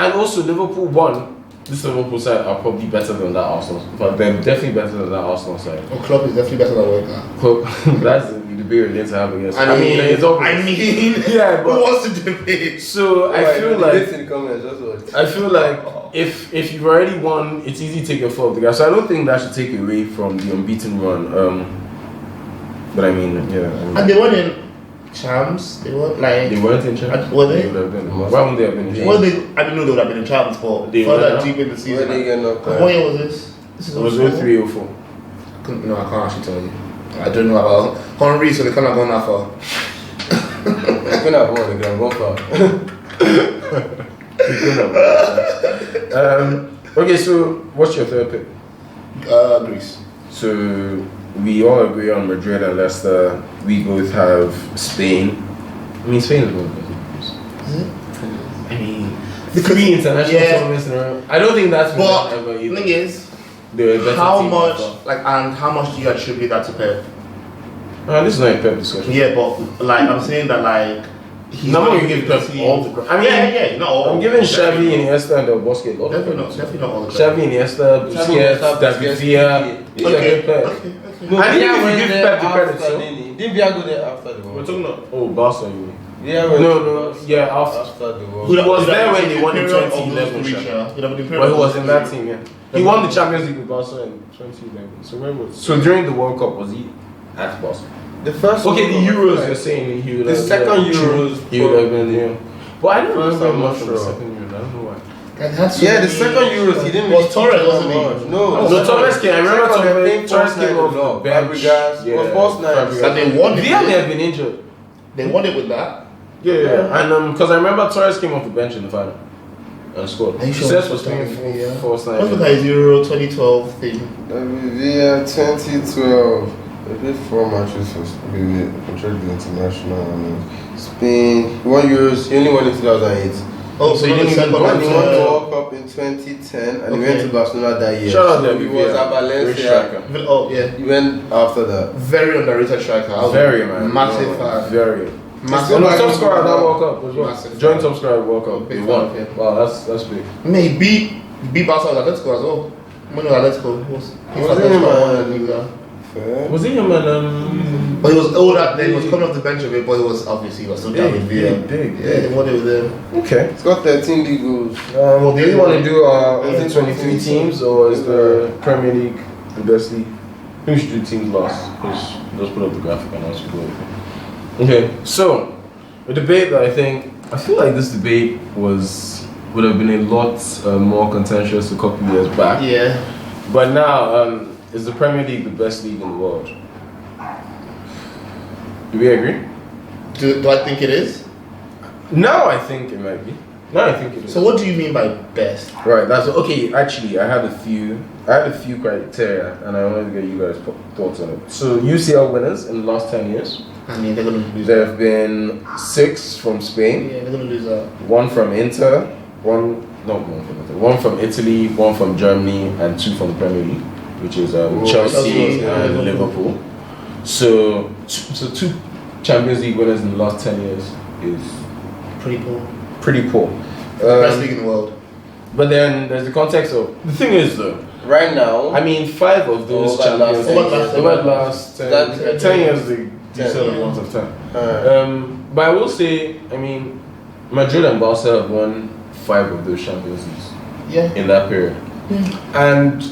won. This Liverpool side are probably better than that Arsenal, but they're definitely better than that Arsenal side. Klopp is definitely better than Wenger. That's the debate we're going to have against. I mean, yeah, but who wants to debate? So I feel like if you've already won, it's easy to take your foot off the gas. So I don't think that should take away from the unbeaten run. But I mean, yeah. And they won in champs. They weren't in champs. Were they? Why wouldn't they have been in champs? Well, I didn't know they would have been in champs, but further deep in the season. What year was this? It was 03 or 04. No, I can't actually tell you. I don't know about Henry, so they can't have gone that far. You're gonna have won again, one far. Okay, so what's your third pick? Greece. So we all agree on Madrid and Leicester. We both have Spain. I mean, Spain is one of the best. I mean, the three international tournaments in a row. I don't think that's but the thing is, how much and how much do you attribute that to Pep? This is not a Pep discussion. Yeah, but I'm saying that he's not going to give Pep all the credit. I mean, not all. I'm giving Xavi, Iniesta, and Del Bosque all the credit. Definitely not all the credit. Xavi, Iniesta, Busquets, David Villa. These are good players. No, I think if you give Pep the credit, so. Didn't Villa go there after the We're World talking about Barca, you mean? Yeah, after the World He was there when they won the 2011. But he was in that team, yeah. He won the Champions League with Barca in 2011. So where was? So during the World Cup, was he at Barca? The first. Okay, the Euros. You're saying he would. The second Euros. He would have been here. But I don't remember much from the sure. second Euros. I don't know why. The second Euros he didn't. Was Torres wasn't he? No, Torres came. I remember Torres came off the bench. Was false nine. And they won it. Villa may have been injured. They won it with that. Yeah. And because I remember Torres came off the bench in the final and scored. Are you sure? Cesc was playing false nine. Look at his Euro 2012 thing. Yeah, 2012. They played 4 matches for Spain, the international and Spain. He won Euros. He only won in 2008. Oh, so you didn't even He won the World Cup in 2010 and he went to Barcelona that year. Shout out to He was at Valencia. Oh yeah. He went after that. Very underrated striker. Very man. Massive fan. Very. Massive. Top scorer at that World Cup as well. Massive. Joint top scorer at World Cup. Big They won. fan, yeah. Wow, that's big. I mean, he beat Barca with Atletico as well. When he was Atletico, he was Was he him and But he was older then, he was coming off the bench a bit, but he was still David Villa. big. Yeah, he won it with them. Okay. He's got 13 league goals. Do you want to do 23 teams or is the Premier League the best league? Who should do teams last? Because let's put up the graphic and I'll go. Okay, so a debate that I feel like this debate would have been a lot more contentious a couple of years back. Yeah. But now, is the Premier League the best league in the world? Do we agree? Do I think it is? Now I think it might be. Now I think it is. So what do you mean by best? Right, that's okay. Actually, I had a few criteria, and I wanted to get you guys' thoughts on it. So UCL winners in the last 10 years. I mean, they're gonna lose. There have been 6 from Spain. Yeah, they're gonna lose that. 1 from Inter, one from Italy, 1 from Germany, and 2 from the Premier League, which is Chelsea and Liverpool. So 2 Champions League winners in the last 10 years is pretty poor. Best league in the world. But then there's the context of the thing is though. Right now, I mean, 5 of those Champions League over the last 10 years, they decent amount of time. But I will say, I mean, Madrid and Barca have won 5 of those Champions Leagues. Yeah. In that period. Yeah. And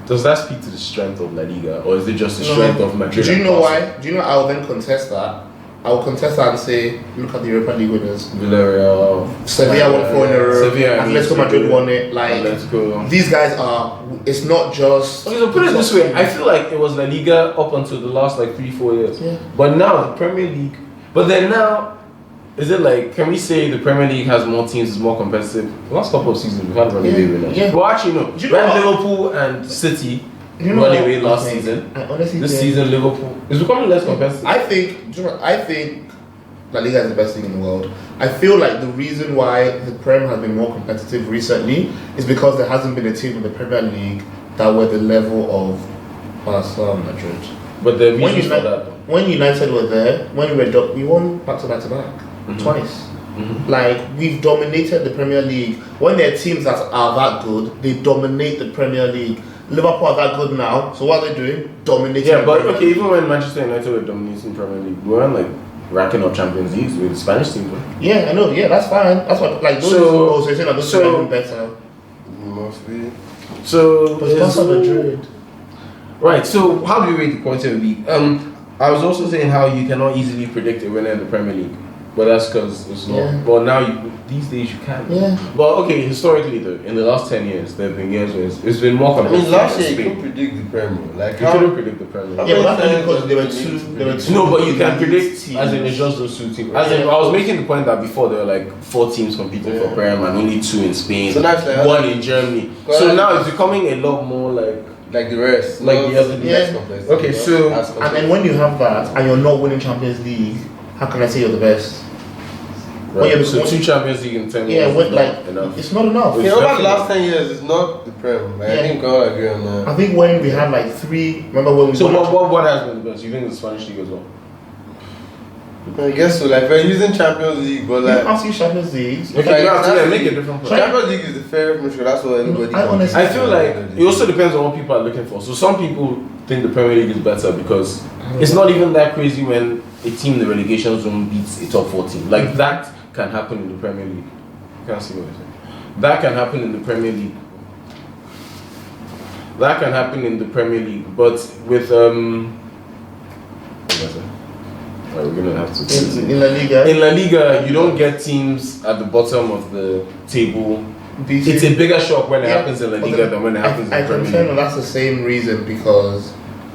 does that speak to the strength of La Liga, or is it just the strength of Madrid? Do you know why? Do you know I'll then contest that? I'll contest that and say, look at the Europa League winners. Villarreal. Sevilla won 4 in a row. Atletico Madrid won it. These guys are. It's not just. Okay, so put it this way. I feel like it was La Liga up until the last 3-4 years. Yeah. But now the Premier League. But then now, is it can we say the Premier League has more teams, is more competitive? The last couple of seasons we've had runaway winners. Yeah. Well, actually no. Do you know Liverpool and City run away last season. This season Liverpool is becoming less competitive. I think La Liga is the best league in the world. I feel like the reason why the Prem has been more competitive recently is because there hasn't been a team in the Premier League that were the level of Barca and Madrid. But the reasons for that, when United were there, we won back to back twice. Mm-hmm. We've dominated the Premier League. When there are teams that are that good, they dominate the Premier League. Liverpool are that good now, so what are they doing? Dominating. Yeah, but okay, even when Manchester United were dominating the Premier League, we weren't racking up Champions Leagues with the Spanish teams. Right? Yeah, I know. Yeah, that's fine. That's what those are even better. Mostly. So it's Madrid. Right. So how do you rate the quality of the league? I was also saying how you cannot easily predict a winner in the Premier League. But that's because it's not. Yeah. Well, now these days you can. Yeah. But okay, historically though, in the last 10 years, there have been years where it's been more competitive. Last year you couldn't predict the Premier. Like you couldn't predict the Premier. Yeah, but that's because there were two. No, but you can predict teams. As in it's just those 2 teams. As in I was making the point that before there were like 4 teams competing for Premier and only 2 in Spain, so that's 1 in Germany. So now it's becoming a lot more like the rest, like the other complex. Okay, so and then when you have that and you're not winning Champions League, how can I say you're the best? Right. So 2 Champions League in 10 years. Yeah, enough. It's not enough. Yeah, over the last 10 years, it's not the Prem. I think I'll agree on that. I think when we had like 3, remember when we. So what has been the best? You think the Spanish League as well? I guess so. Like we're using Champions League, but like ask you Champions League. Okay, you have to make a different point. Champions League is the favorite mission. That's what everybody. I feel like it also depends on what people are looking for. So some people think the Premier League is better because it's not even that crazy when a team in the relegation zone beats a top 4 team. Like that can happen in the Premier League. You can't see what I'm saying. That can happen in the Premier League. That can happen in the Premier League, but with we're gonna have to in La Liga. In La Liga, you don't get teams at the bottom of the table. It's a bigger shock when it happens in La Liga than when it happens in the Premier League. I can that's the same reason because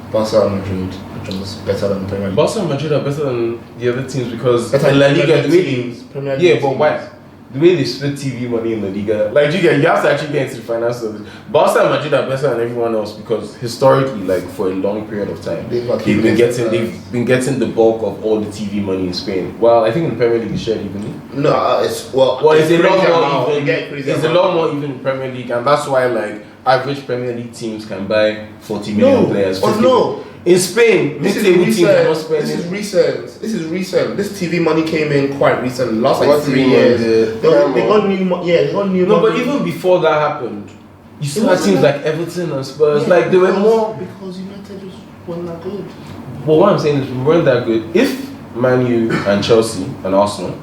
Barca and Madrid are just better than the Premier League. Barca and Madrid are better than the other teams because in La Liga, the way Premier League but why? The way they split TV money in La Liga, like you have to actually get into the finance of it. Barca and Madrid are better than everyone else because historically, like for a long period of time, they've been getting the bulk of all the TV money in Spain. Well, I think in the Premier League it's shared evenly. No, it's a lot more even. It's a lot more even in Premier League, and that's why like average Premier League teams can buy 40 million players. In Spain, this is recent. This TV money came in quite recently. Last like 3 years. They got new. They got new. No, but even before that happened, you still had teams like Everton and Spurs. Like they were more because United just weren't that good. But what I'm saying is we weren't that good. If Man U and Chelsea and Arsenal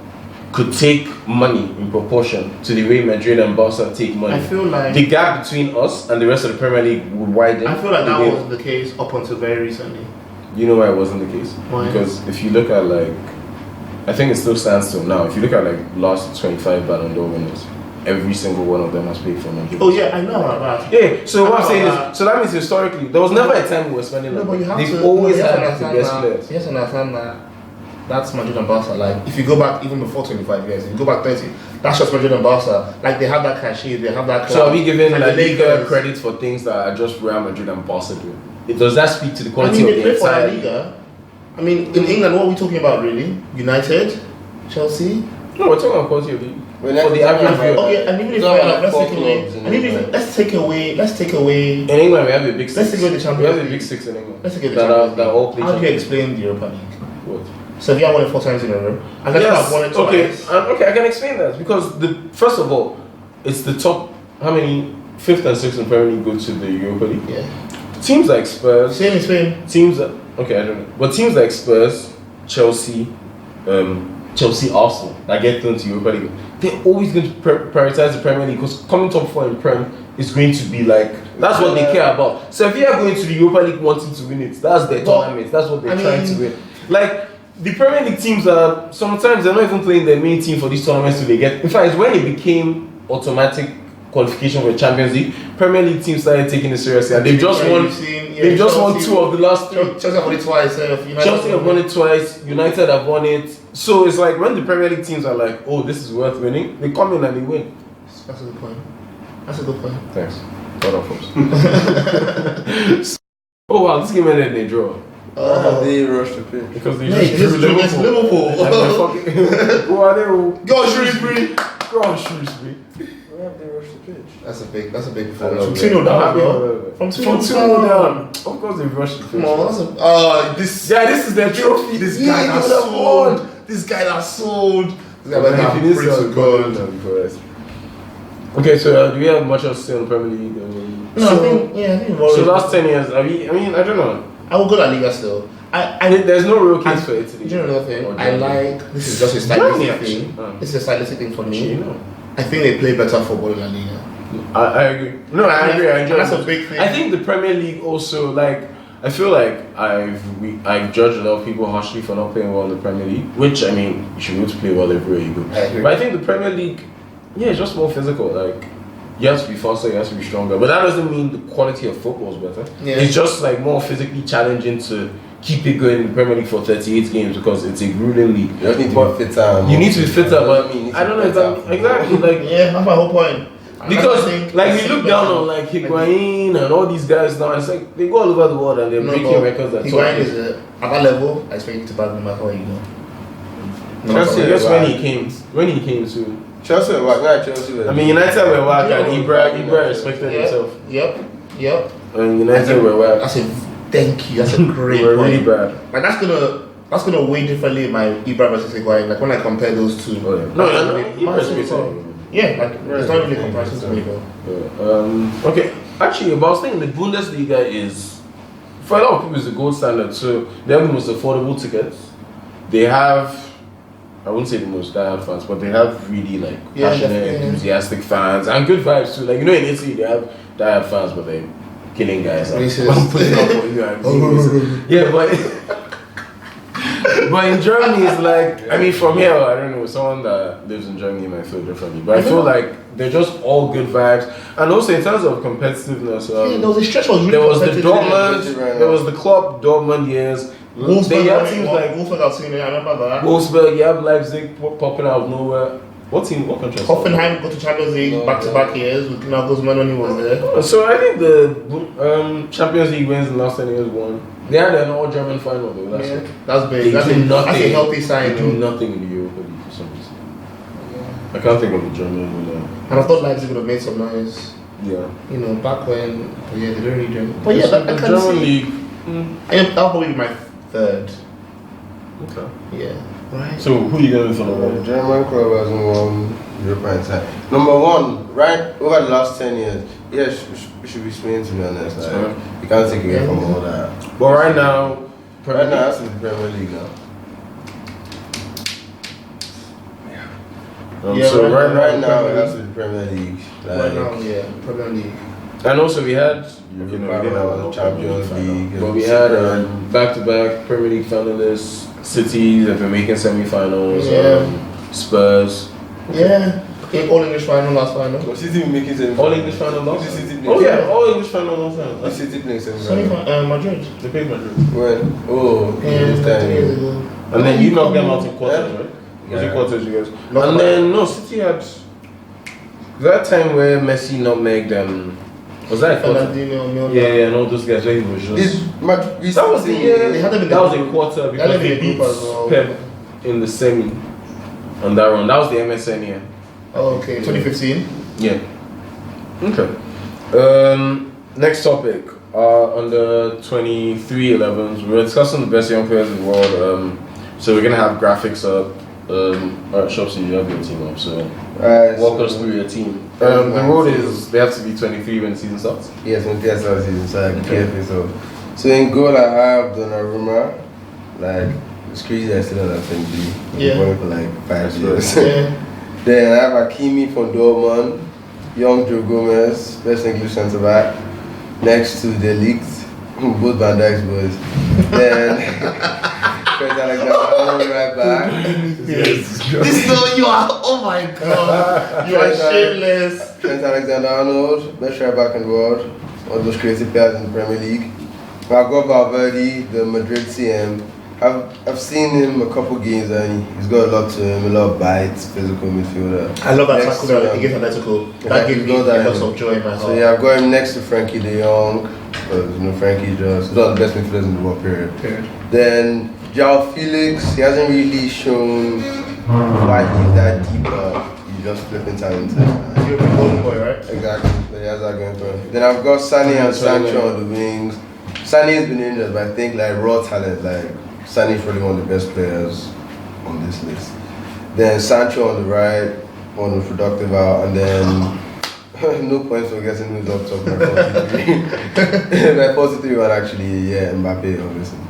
could take money in proportion to the way Madrid and Barca take money, I feel like the gap between us and the rest of the Premier League would widen. I feel like that wasn't the case up until very recently. You know why it wasn't the case? Why? Because if you look at I think it still stands still now. If you look at last 25 Ballon d'Or winners, every single one of them has played for Madrid. Oh yeah, I know about that. Yeah, so what I'm saying is, so that means historically, there was never a time we were spending but you have they've to, always had the best players. You have to understand that that's Madrid and Barca. Like, if you go back even before 25 years, if you go back 30, that's just Madrid and Barca. Like, they have that cachet, they have that. So are we giving La Liga credit for things that are just Real Madrid and Barca doing? Does that speak to the quality of the entire Liga? I mean, in England, what are we talking about really? United, Chelsea. No, we're talking about quality of the league. For the average viewer. Okay, and even if let's take away. In England, we have a big 6. Let's take away the Champions League. We have a big 6 in England. Let's take away the Champions League. That all play. How do you explain the Europa League? What? Sevilla won it 4 times in a row. And then I've won it twice. Okay, I can explain that because first of all, it's the top. How many 5th and 6th in Premier League go to the Europa League? Yeah. Teams like Spurs. Same in Spain. I don't know. But teams like Spurs, Chelsea, Arsenal that get thrown to Europa League, they're always going to prioritize the Premier League because coming top 4 in Prem is going to be that's what they care about. So if you are going to the Europa League wanting to win it, that's their tournament. That's what they're trying to win. The Premier League teams are sometimes they're not even playing their main team for these tournaments till they get. In fact, when it became automatic qualification for the Champions League, Premier League teams started taking it seriously, and they've just won. They've just won 2 of the last 3. Chelsea have won it twice. Chelsea have won it twice. United have won it. So it's like when the Premier League teams are like, "Oh, this is worth winning," they come in and they win. That's a good point. Thanks. Well done, folks. Oh wow, this game ended in a draw. They rushed the pitch because they just drew Liverpool. Who are they? Go on, Shrewsbury. They rushed the pitch. That's a big performance. From 2-0 down. From 2-0 down. Of course they rushed the pitch. Come on, this is their trophy. This guy that's sold. This guy that's sold. Okay, so do we have much else to say on the Premier League? No, I think so last 10 years, I don't know. I will go to La Liga still. There's no real case for Italy. Do you know another thing? This is just a stylistic thing. This is a stylistic thing for me. I think they play better football in La Liga. I agree. No, I agree. I enjoy that's a big thing. I think the Premier League also, I I feel like I've judged a lot of people harshly for not playing well in the Premier League, which I mean, you should be able to play well everywhere you go. But I think the Premier League, it's just more physical. Like, you have to be faster, you have to be stronger. But that doesn't mean the quality of football is better. Yeah. It's just like more physically challenging to keep it going in the Premier League for 38 games because it's a grueling league. You don't need to be fitter. You need to be fitter, but I don't know if that exactly like that's my whole point. Because like we look down on like Higuain and all these guys now, it's like they go all over the world and they're breaking records. Higuain is at that level. I expect you to back no matter what you know. Chelsea, when he came to Chelsea were whack. Chelsea. I mean, United were whack and Ibra respected himself. Yep. And United were whack. That's a thank you. That's a great point. Really bad. Like that's gonna weigh differently in my Ibra versus Higuain. Like when I compare those two. Oh, yeah. No, Ibra's better. Yeah, like it's not really a comparison to me though. Okay, actually, but I was thinking the Bundesliga is, for a lot of people, is the gold standard. So they have the most affordable tickets. They have, I wouldn't say the most diehard fans, but they have really like passionate, enthusiastic fans and good vibes too. Like in Italy, they have diehard fans, but they're killing guys. Yeah, but in Germany, it's like, I mean, from here, I don't know, someone that lives in Germany might feel differently, but I feel like they're just all good vibes. And also, in terms of competitiveness, there was a stretch was really there was the Dortmund, there was the Klopp Dortmund years. Wolfsburg, I remember that. Wolfsburg, you have Leipzig popping out of nowhere. What country? Hoffenheim got to Champions League back-to-back years with Nagelsmann when he was there. So I think the Champions League wins in the last 10 years won. They had an all-German final though. That's big. That's a healthy sign. They do nothing in the Europa League for some reason. I can't think of the German winner. And I thought Leipzig would have made some noise. Yeah. You know, back when, they don't really do. But yeah, the German League. That'll probably be my third. Okay. Yeah. Right. So who are you going for the German club hasn't won European title. Number one, right over the last 10 years. Yes, we should be Spain to be honest. Like, you can't take away from all that. But right now, that's in the Premier League now. So right now it has to be the Premier League. Like, right now, Premier League. And also we had we didn't have the Champions League, but we had back-to-back Premier League finalists. City have been making semi-finals. Spurs. Yeah. All English final, last final. City making semi-finals. All English final, last. All English final, last final. What City playing semi-final? Madrid. They played Madrid. When? 3 years ago. And then you knocked them out in quarters, right? Was it quarters, you guys? And then City had that time where Messi nutmegged them. Was that a quarter? Yeah, and all those guys where he was just. That was the year. That was a quarter because they beat Pep in the semi on that run. That was the MSN year. Oh, okay. 2015. Yeah. Okay. Next topic. On the 23 11s, we're discussing the best young players in the world. So we're gonna have graphics up. Alright, Shopsy, you have your team up, so walk us through your team. The rule is they have to be 23 when the season starts. Yes, when the season starts, so in goal I have Donnarumma, like it's crazy I still on that 20. Going for like 5 years. Then I have Hakimi from Dortmund, young Joe Gomez, best English centre back, next to the Ligt, both Van Dijk's boys. Then Trent Alexander-Arnold right back. This you are, oh my god, you are shameless. Trent Alexander-Arnold, best right back in the world, one of those crazy players in the Premier League. I've got Valverde, the Madrid CM. I've seen him a couple games and he's got a lot to him, a lot of bites, physical midfielder. I love that tackle against Atletico. That gave me lots of joy in my heart. So yeah, I've got him next to Frankie de Jong, because Frankie just one of the best midfielders in the world, period. Then João Felix, he hasn't really shown why he's that deep, but he's just flipping talented. You're a golden boy, right? Exactly, so he has that going for him. Then I've got Sané and Sancho on the wings. Sané has been injured, but I think like raw talent, like Sané is probably one of the best players on this list. Then Sancho on the right, one of the productive out, and then no points for guessing who's up top. My 43 one actually, Mbappe obviously.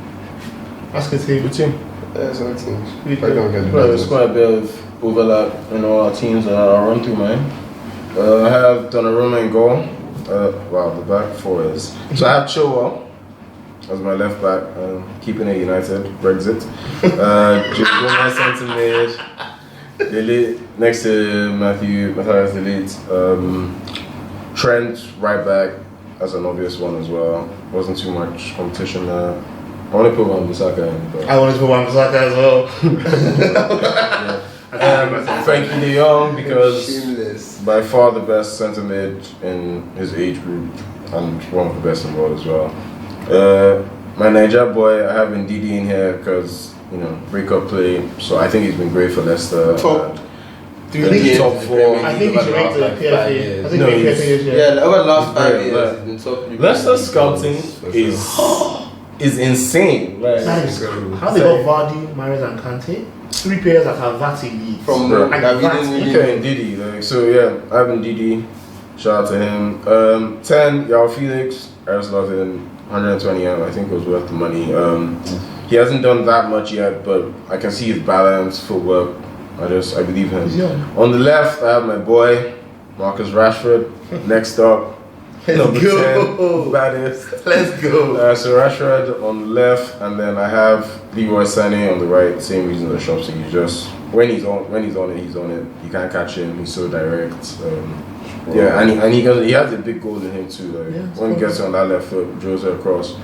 That's good team. Good team. Yeah, it's good team. There's quite a bit of overlap in all our teams. I'll run through mine. I have Donnarumma in goal. Wow, the back four is. So I have Chilwell. as my left back, keeping it United, Brexit. Gomez centre mid. Delete next to Matthias Delete. Trent right back as an obvious one as well. Wasn't too much competition there. I want to put Wan-Bissaka in. But I want to put Wan-Bissaka as well. Frankie De Jong, because by far the best centre mid in his age group and one of the best in the world as well. My Niger boy, I have Ndidi in here because breakup play. So I think he's been great for Leicester. Top 4. I think he's ranked the PFA. I think over the last 5 years, he's been top 3. Leicester scouting is insane. Like, how they got Vardy, Mahrez, and Kante? 3 players that have that elite. From Ndidi. So yeah, I have Ndidi. Shout out to him. 10, Yao Felix. I just love him. 120M. I think it was worth the money. He hasn't done that much yet, but I can see his balance, footwork. I believe him. On the left, I have my boy Marcus Rashford. Next up, Let's go. 10, baddest. Let's go. So Rashford on the left, and then I have Leroy Sané on the right. Same reason the shops. He's just when he's on it, he's on it. You can't catch him. He's so direct. Yeah, and he has a big goal in him too. When he gets on that left foot, drills it across.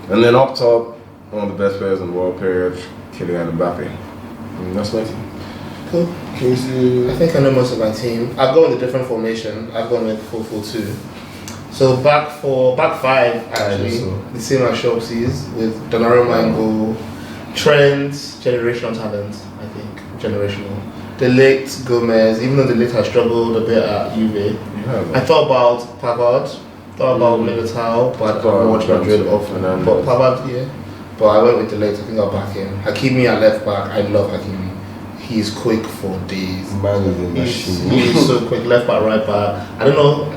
And then up top, one of the best players in the world period, Kylian Mbappe. That's my team. Cool. I think I know most of my team. I've gone with a different formation. I've gone with 4-4-2. So back 5 actually, the same as Shopsies with Donnarumma and goal. Trent, generational talent, I think. Generational. De Ligt, Gomez, even though De Ligt has struggled a bit at Juve. I thought about Pavard, thought about Militao, but I watched Madrid often. But Pavard, but I went with De Ligt, I think I'll back him. Hakimi at left back, I love Hakimi. He's quick for days. He's so quick, left back, right back. I don't know,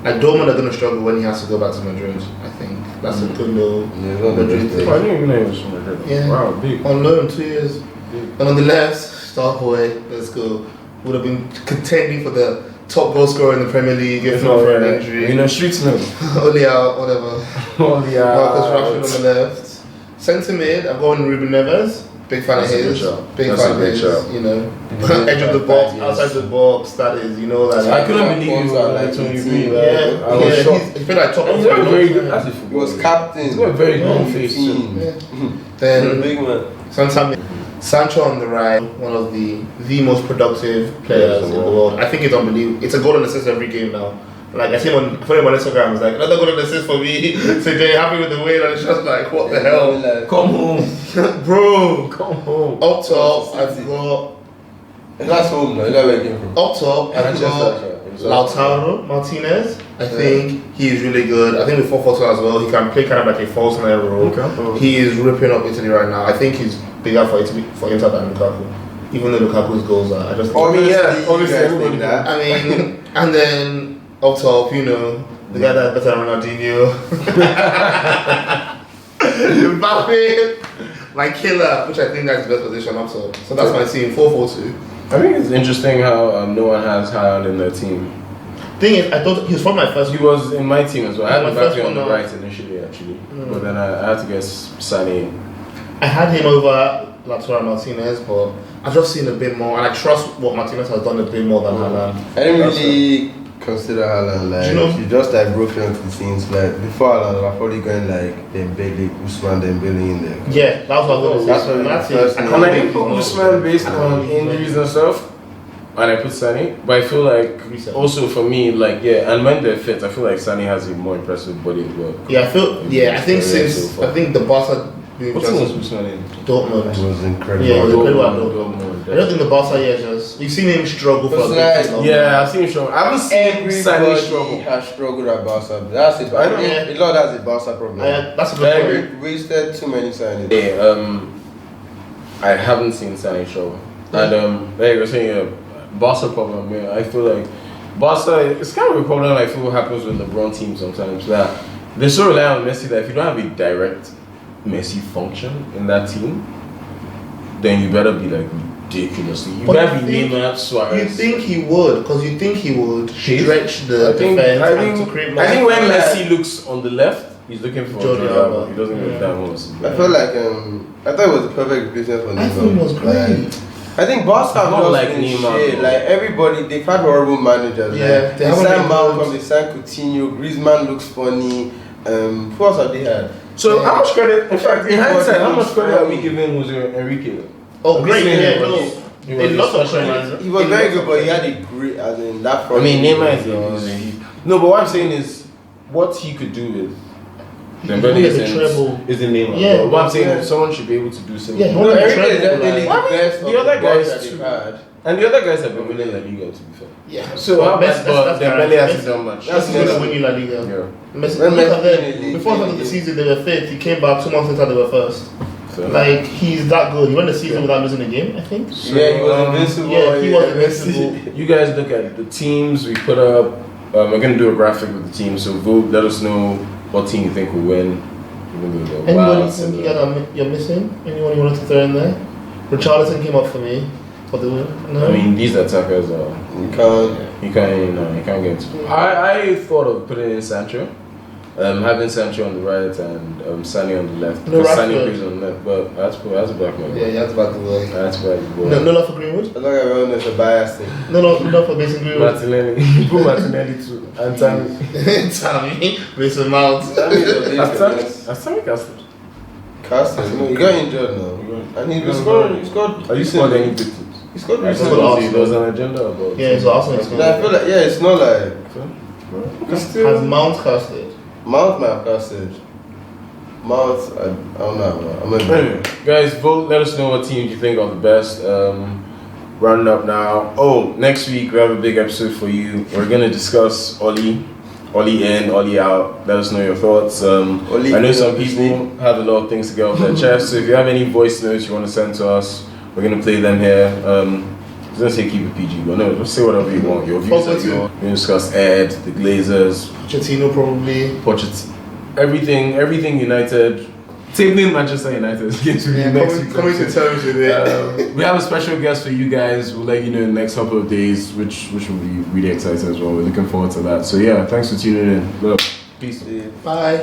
I don't want to going to struggle when he has to go back to Madrid. I think that's a good little Madrid thing. I didn't even know he was from Madrid. Yeah. Wow, big. On loan 2 years. And on the left, star boy, let's go. Would have been contending for the top goal scorer in the Premier League if not for an injury. Streets now. Only out, whatever. Only out. Marcus Rashford on the left. Centre mid, I'm going Ruben Neves. Big fan of his. Big fan of his. Edge of the box, outside the box. That is, I couldn't believe you were like 23. I was shocked. He felt like top of the He was captain. He's got a very good face. Then big man. Sancho on the right, one of the most productive players in the world. I think it's unbelievable. It's a goal and assist every game now. Like I see him on Instagram, it's like another goal and assist for me. So they're happy with the win, and it's just like, what the hell? Come home, bro. Come home. Up top, I've got. That's home now. Up top, I've got Lautaro Martinez. I think he is really good. I think with 4-4-2 as well, he can play kind of like a false nine role. He is ripping up Italy right now. I think he's bigger for Inter than Lukaku. Even though Lukaku's goals are, I just. Obviously, that. I mean, and then. Up top, the guy that's better than Ronaldinho. Mbappe, my killer, which I think that's the best position up top. So that's my team, 4-4-2. I think it's interesting how no one has Haaland in their team. Thing is, I thought he was from my first. He was in my team as well. I had Mbappe on the right initially, actually, but then I had to get Sané. I had him over Lautaro Martinez, but I've just seen a bit more, and I trust what Martinez has done a bit more than Haaland. I didn't really consider Haaland, like, he just like broke into the scenes. Like before Haaland, I'm probably going like Dembele, Ousmane Dembele in there. Yeah, that's what I was going to say. And I didn't put Ousmane based on injuries and stuff, and I put Sané. But I feel like also for me, like and when they're fit, I feel like Sané has a more impressive body as well. Yeah, I think since I think the Barca. What team was Ousmane in? Dortmund. It was incredible. Yeah, it was incredible at Dortmund. I don't think the Barca we've seen him struggle for a bit. Yeah, I've seen him struggle. I haven't seen Sané struggle. Has struggled at Barca. That's it. A lot has a Barca problem. That's a good point. Wasted too many signings. I haven't seen Sané struggle. And like you're saying, Barca problem. Yeah, I feel like Barca. It's kind of a problem I feel happens with LeBron teams sometimes. That they so rely on Messi that if you don't have a direct Messi function in that team, then you better be like ridiculously. You better be Neymar, Suarez. You think he would, because you think he would stretch the defense and to create more. I think when Messi looks on the left, He's looking for Jordi Jordi Alba. Alba. He doesn't get that much. I felt like I thought it was the perfect business for Neymar. I thought it was great. I think Barca have Not just like been Neymar, shit. bro. Like everybody, they've had horrible managers. Yeah, like, they they haven't signed been Malcolm, good. they signed Coutinho, Griezmann looks funny. Who else have they had? So how much credit? In fact, in hindsight, how much credit are we funny. giving Jose Enrique? Oh, great! Yeah, He no, was a lot of special credit. He was very good, but he had a great, as in that. I front mean, line Neymar is no, but what I'm saying is what he could do with Dembele He won the treble. is in Neymar. Yeah, but what I'm saying yeah. is someone should be able to do something. Yeah, he No, won the Enrique is treble, definitely like- the best. the of other the boys guys that too. they've had. And the other guys have been winning La Liga, to be fair. Yeah. So how Messi- but Dembele guaranteed. hasn't done much. That's Messi gonna Messi. win you La Liga. Yeah. Messi, When look at Messi them. win the league, Before the end of the season, they were fifth. He came back 2 months later, they were first. So, Like, he's that good. He won the season without losing a game, I think. Yeah, he was invincible. Yeah, he was Messi. invincible. you guys look at the teams we put up. We're gonna do a graphic with the team, so vote. Let us know what team you think will win. Anyone you think you're missing? Anyone you wanted to throw in there? Richarlison came up for me for the win. No? I mean, these attackers are. You can't. You can't get. I thought of putting in Sancho, having Sancho on the right and Sane on the left. No, Because Sane Rashford. plays on the left, but that's a black man. Yeah, that's about the way. That's back. No love for Greenwood? I think everyone is a bias thing. No love for Mason Greenwood. Martinelli, you put Martinelli too, and Tammy. Tammy, Mason Mount. Tammy Castle. Castle, no, he got injured now. And he's been scoring. He scored. Are you scored any big teams? He scored I recently. scored There was an agenda about. Yeah, so Arsenal is But I feel like, yeah, it's not like. It's Has still. Mount casted? Mount might have casted. Mount, I don't know. I'm Anyway, guys, vote. Let us know what teams you think are the best. Rounding up now. Oh, next week we have a big episode for you. We're gonna discuss Oli in, Oli out. Let us know your thoughts. Oli I know in, some obviously. people have a lot of things to get off their chest. So if you have any voice notes you want to send to us, we're gonna play them here. I was gonna say keep it PG, but no, just say whatever you want. Your views are yours. We're gonna discuss Ed, the Glazers, Pochettino probably. Pochettino, everything United. Same thing, Manchester United. Coming to terms with it. We have a special guest for you guys. We'll let you know in the next couple of days, which will be really exciting as well. We're looking forward to that. So yeah, thanks for tuning in. Look, peace. Bye.